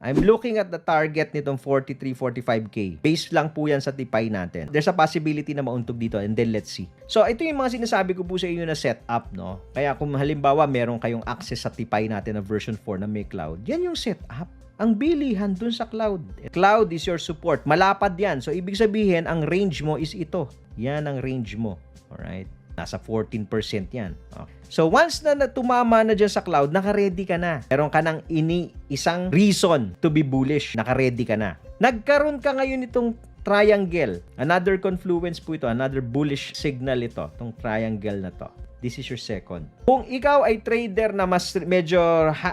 I'm looking at the target nitong 43, 45K. Base lang po yan sa tipay natin. There's a possibility na mauntog dito and then let's see. So, ito yung mga sinasabi ko po sa inyo na setup, no? Kaya kung halimbawa meron kayong access sa tipay natin na version 4 na may cloud, yan yung setup. Ang bilihan dun sa cloud. Cloud is your support. Malapad yan. So, ibig sabihin, ang range mo is ito. Yan ang range mo. Alright? Nasa 14% yan. Okay. So, once na tumama na dyan sa cloud, naka-ready ka na. Meron ka ng isang reason to be bullish. Naka-ready ka na. Nagkaroon ka ngayon itong triangle. Another confluence po ito. Another bullish signal ito. Itong triangle na to. This is your second. Kung ikaw ay trader na medyo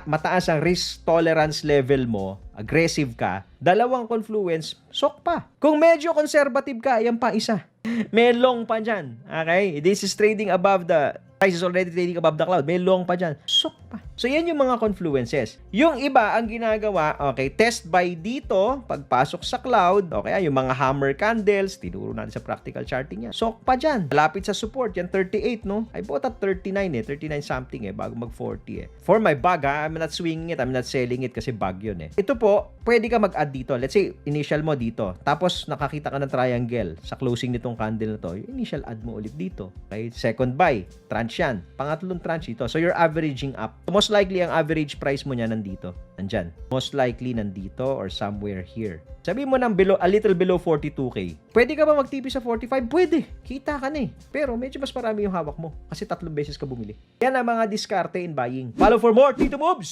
mataas ang risk tolerance level mo, aggressive ka, dalawang confluence, sok pa. Kung medyo conservative ka, yan pa isa. May long pa dyan. Okay? This is trading above the price is already trading above the cloud. May long pa dyan. Sok pa. So, yan yung mga confluences. Yung iba, ang ginagawa, okay, test buy dito, pagpasok sa cloud, okay, yung mga hammer candles, tinuro natin sa practical charting yan. Sok pa dyan. Malapit sa support, yan 38, no? I bought at 39 39 something bago mag 40 For my bag, I'm not swinging it, I'm not selling it kasi bag yun Ito po, pwede ka mag-add dito. Let's say, initial mo dito. Tapos, nakakita ka ng triangle sa closing nitong candle na to. Yung initial add mo ulit dito. Okay? Second buy, tranche yan. Pangatlong tranche ito. So, you're averaging up. Most likely, ang average price mo niya nandito. Nandyan. Most likely, nandito or somewhere here. Sabi mo ng a little below 42K. Pwede ka ba magtipi sa 45? Pwede. Kita ka na Pero medyo mas marami yung hawak mo. Kasi 3 beses ka bumili. Yan ang mga diskarte in buying. Follow for more Tito Moves!